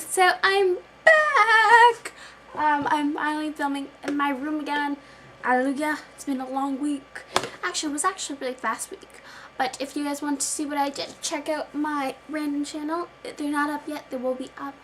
So I'm back. I'm finally filming in my room again. Hallelujah. It's been a long week. Actually, it was actually a really fast week. But if you guys want to see what I did, check out my random channel. They're not up yet. They will be up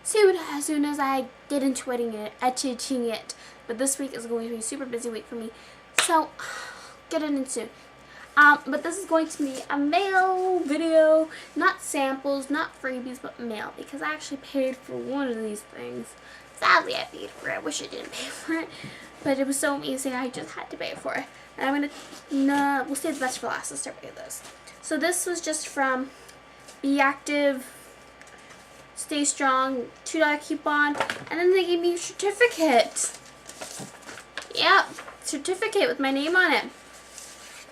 soon as I get into editing it. But this week is going to be a super busy week for me. So, get it in soon. But this is going to be a mail video, not samples, not freebies, but mail, because I actually paid for one of these things. Sadly, I paid for it. I wish I didn't pay for it, but it was so amazing I just had to pay for it. And I'm gonna, we'll save the best for last. Let's start with this. So this was just from Be Active, Stay Strong, $2 coupon, and then they gave me a certificate. Yep, certificate with my name on it.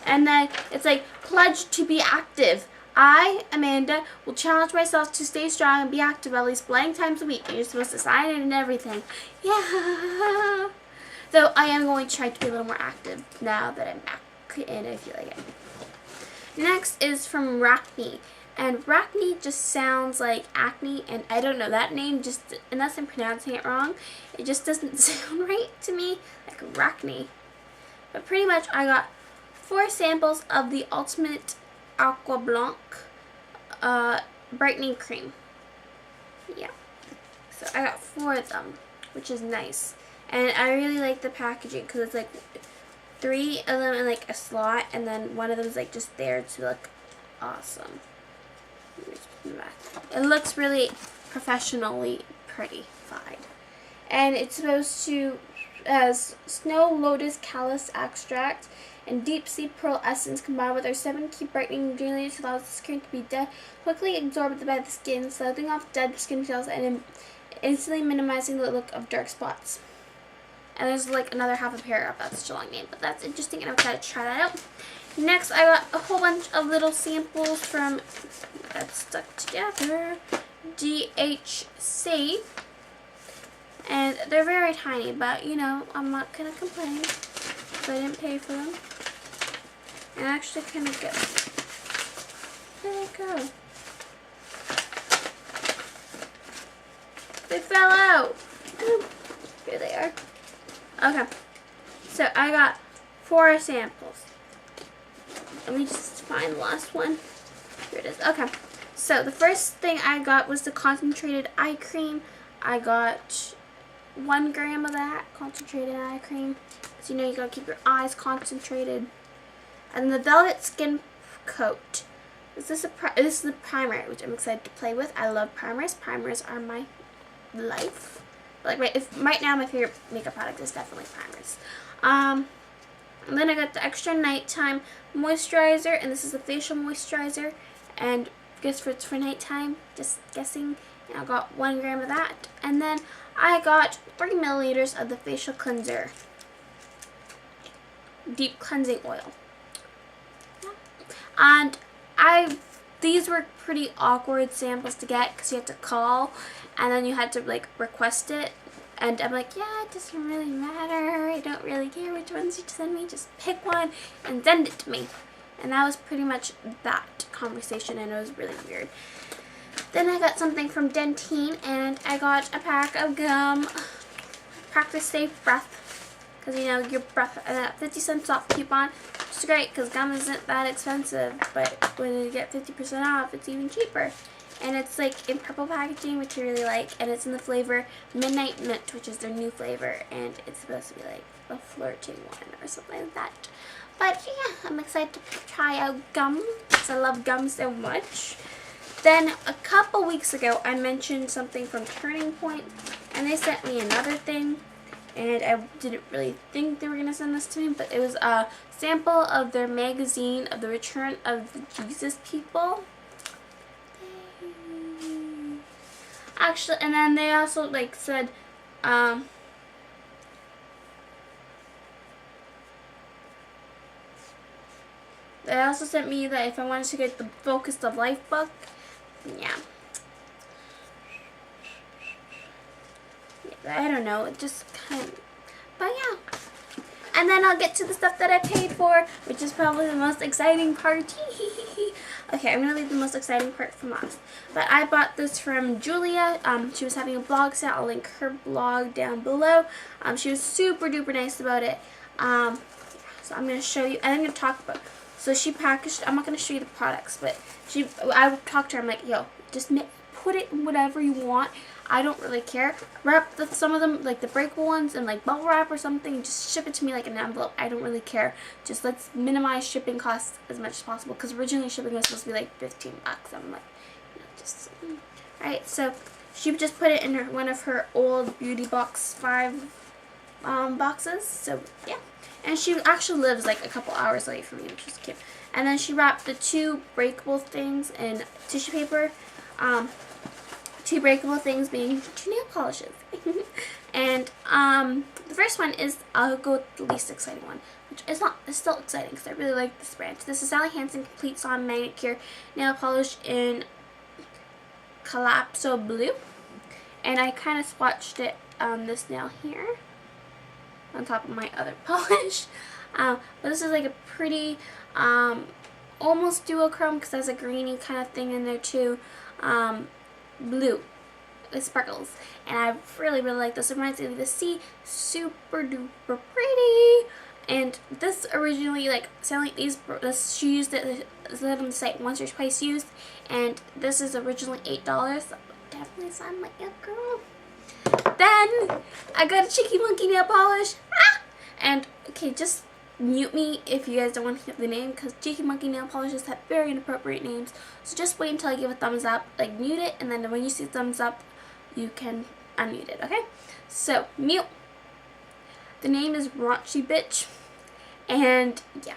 And then it's like, pledge to be active. I, Amanda, will challenge myself to stay strong and be active at least blank times a week. And you're supposed to sign it and everything. Yeah. Though I am going to try to be a little more active now that I'm back and I feel like it. Next is from Rachni. And Rachni just sounds like acne. And I don't know, that name just, unless I'm pronouncing it wrong, it just doesn't sound right to me. Like Rachni. But pretty much I got 4 samples of the Ultimate Aqua Blanc brightening cream. Yeah. So I got 4 of them, which is nice. And I really like the packaging because it's like 3 of them in like a slot, and then one of them is like just there to look awesome. It looks really professionally pretty-fied. And it's supposed to as Snow Lotus Callus Extract and Deep Sea Pearl Essence combined with our 7 key brightening ingredients allows the skin to be quickly absorbed by the skin, smoothing off dead skin cells and instantly minimizing the look of dark spots. And there's like another half a paragraph, that's such a long name, but that's interesting and I'm excited to try that out. Next, I got a whole bunch of little samples from, that's stuck together, DHC. And they're very tiny, but you know, I'm not gonna complain because I didn't pay for them. And actually kind of good. There they go. They fell out. Here they are. Okay. So I got 4 samples. Let me just find the last one. Here it is. Okay. So the first thing I got was the concentrated eye cream. I got 1 gram of that concentrated eye cream. So you know you gotta keep your eyes concentrated. And the Velvet Skin Coat. This is the primer, which I'm excited to play with. I love primers. Primers are my life. Like right now, my favorite makeup product is definitely primers. And then I got the extra nighttime moisturizer, and this is a facial moisturizer, and I guess it's for nighttime. Just guessing. And I got 1 gram of that, and then I got 3 milliliters of the facial cleanser, deep cleansing oil. And these were pretty awkward samples to get because you had to call and then you had to like request it, and I'm like, yeah, it doesn't really matter, I don't really care which ones you send me, just pick one and send it to me. And that was pretty much that conversation, and it was really weird. Then I got something from Dentine, and I got a pack of gum. Practice safe breath, because you know your breath, 50 cents off coupon, which is great because gum isn't that expensive, but when you get 50% off, it's even cheaper. And it's like in purple packaging, which I really like, and it's in the flavor Midnight Mint, which is their new flavor, and it's supposed to be like a flirting one or something like that. But yeah, I'm excited to try out gum because I love gum so much. Then a couple weeks ago, I mentioned something from Turning Point, and they sent me another thing, and I didn't really think they were going to send this to me, but it was a sample of their magazine of the Return of the Jesus People. Actually, and then they also like said, they also sent me that if I wanted to get the Focus of Life book. Yeah. I don't know, it just kind of, but yeah. And then I'll get to the stuff that I paid for, which is probably the most exciting part. Okay, I'm going to leave the most exciting part from last. But I bought this from Julia. She was having a blog sale. I'll link her blog down below. She was super duper nice about it. So I'm going to show you, and I'm going to talk about, so she packaged, I'm not going to show you the products, but I talked to her, I'm like, yo, just put it in whatever you want. I don't really care. Wrap some of them, like the breakable ones, in like bubble wrap or something. Just ship it to me like an envelope. I don't really care. Just let's minimize shipping costs as much as possible. Because originally shipping was supposed to be like $15. I'm like, just. Alright, so she just put it in one of her old beauty box 5 boxes. So yeah, and she actually lives like a couple hours away from me, which is cute. And then she wrapped the 2 breakable things in tissue paper. 2 breakable things being 2 nail polishes. And the first one is, I'll go with the least exciting one, which is not, it's still exciting because I really like this brand. This is Sally Hansen Complete Sawn Manicure Nail Polish in Calypso Blue. And I kind of swatched it on this nail here on top of my other polish. But this is like a pretty, almost duochrome because there's a greeny kind of thing in there too. Blue. It sparkles. And I really, really like this. It reminds me of the sea. Super duper pretty. And this originally, like, selling these, she used it on the site once or twice used. And this is originally $8. So definitely sign my girl. Then I got a Cheeky Monkey nail polish. And okay, just mute me if you guys don't want to hear the name, because Cheeky Monkey nail polishes have very inappropriate names. So just wait until I give a thumbs up, like mute it, and then when you see thumbs up, you can unmute it, okay? So, mute. The name is Raunchy Bitch. And yeah.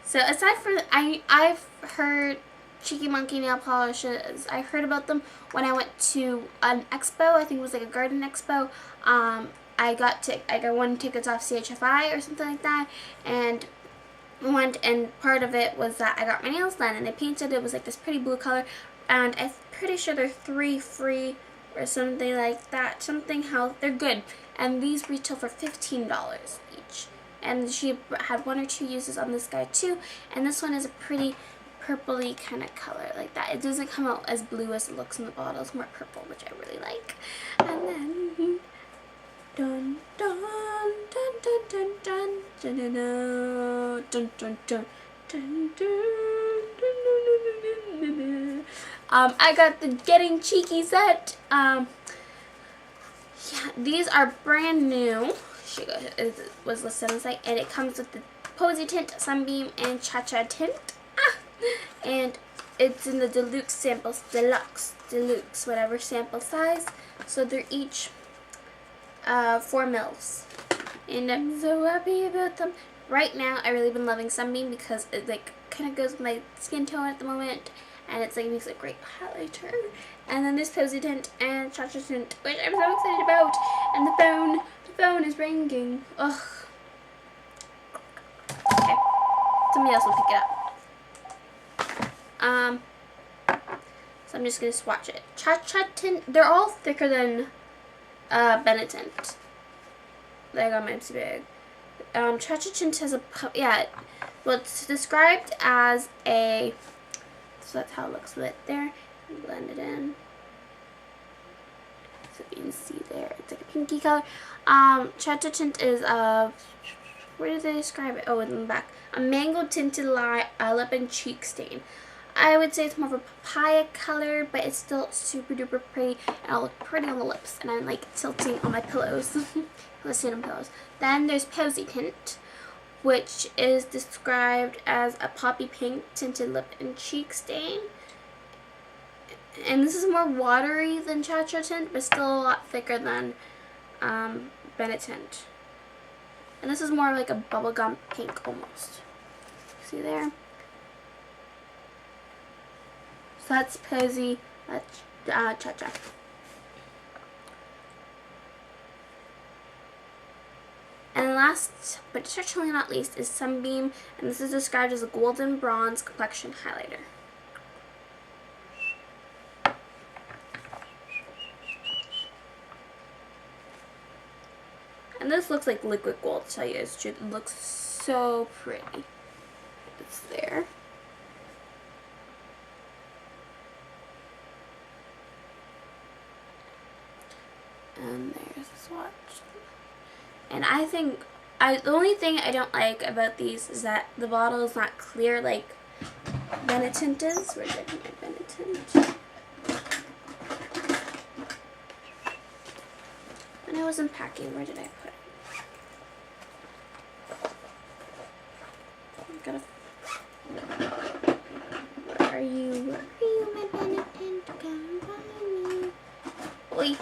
So aside from, I've heard Cheeky Monkey nail polishes, I heard about them when I went to an expo. I think it was like a garden expo. I got 1 tickets off CHFI or something like that, and went, and part of it was that I got my nails done, and they painted it was like this pretty blue color, and I'm pretty sure they're 3 free or something like that. Something how they're good, and these retail for $15 each. And she had 1 or 2 uses on this guy too, and this one is a pretty purpley kind of color like that. It doesn't come out as blue as it looks in the bottle. It's more purple, which I really like. And then dun dun dun dun dun dun dun dun dun dun dun dun dun. I got the Getting Cheeky set. Yeah, these are brand new. It was listed on the site, and it comes with the Posy Tint, Sunbeam, and Cha Cha Tint. And it's in the deluxe samples, deluxe, whatever sample size. So they're each 4 mils, and I'm so happy about them. Right now, I really been loving Sunbeam because it like kind of goes with my skin tone at the moment, and it's like makes a great highlighter. And then this Posy Tint and Cha Cha Tint, which I'm so excited about. And the phone is ringing. Ugh. Okay, somebody else will pick it up. So I'm just gonna swatch it. Cha Cha Tint, they're all thicker than Benetint. I got mine too big. Cha Cha Tint has well, it's described as a, so that's how it looks with it there. Blend it in. So you can see there, it's like a pinky color. Cha Cha Tint is where did they describe it? Oh, in the back. A mango tinted lip and cheek stain. I would say it's more of a papaya color, but it's still super duper pretty, and it'll look pretty on the lips. And I'm like tilting on my pillows. Let's see on pillows. Then there's Posy Tint, which is described as a poppy pink tinted lip and cheek stain. And this is more watery than Cha Cha Tint, but still a lot thicker than Benetint. And this is more like a bubblegum pink almost. See there? So that's Posy, that's Cha Cha. And last, but certainly not least, is Sunbeam, and this is described as a golden bronze complexion highlighter. And this looks like liquid gold, to tell you guys the truth. It looks so pretty. It's there. And there's a swatch. And I think, the only thing I don't like about these is that the bottle is not clear like Benetint is. Where did I put my Benetint? When I was unpacking, where did I put it? Where are you? Where are you, my Benetint? Come find me. Oi.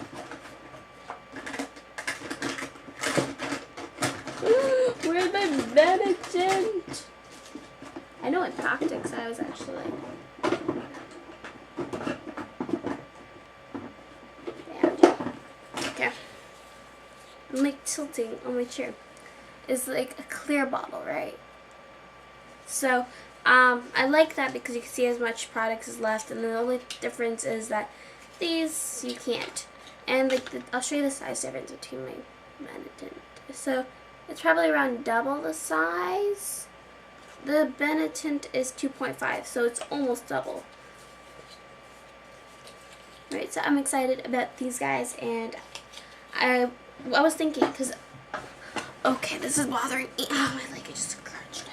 Where's my Benetint? I know I packed it because I was actually like, okay. I'm like tilting on my chair. It's like a clear bottle, right? So, I like that because you can see as much product is left, and the only difference is that these you can't. And like I'll show you the size difference between my Benetint. So it's probably around double the size. The Benetint is 2.5, so it's almost double. Right, so I'm excited about these guys, and I was thinking, because, okay, this is bothering me. Oh, my leg, I just crunched.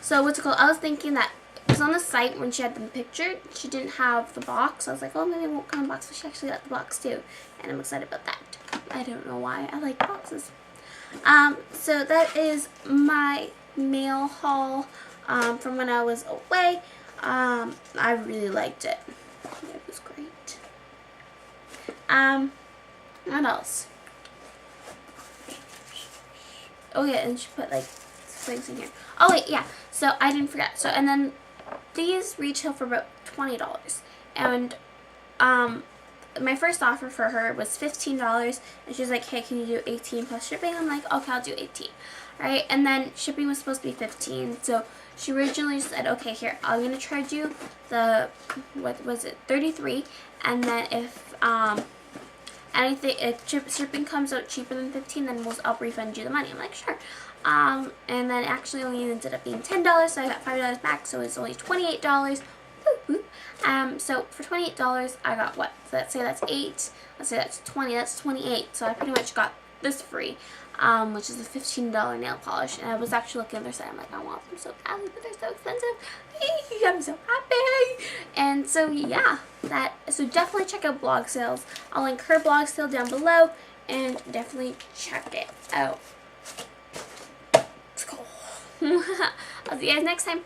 So what's it called? I was thinking that, because on the site, when she had them pictured, she didn't have the box. I was like, oh, maybe it won't come in a box, but she actually got the box, too. And I'm excited about that. I don't know why. I like boxes. So that is my mail haul from when I was away. I really liked it. It was great. What else? Oh yeah, and she put like things in here. Oh wait, yeah. So I didn't forget. So and then these retail for about $20, and my first offer for her was $15, and she was like, hey, can you do 18 plus shipping? I'm like, okay, I'll do 18. Right? And then shipping was supposed to be 15, so she originally said, okay, here, I'm going to charge you the, what was it, 33, and then if anything, if shipping comes out cheaper than 15, then I'll refund you the money. I'm like, sure. And then actually only ended up being $10, so I got $5 back, so it's only $28. So for $28, I got what? So let's say that's 8. Let's say that's 20. That's 28. So I pretty much got this free, which is a $15 nail polish. And I was actually looking at their site. I'm like, I want them so badly, but they're so expensive. I'm so happy. And so yeah, so definitely check out Blog Sales. I'll link her blog sale down below, and definitely check it out. Let's go. I'll see you guys next time.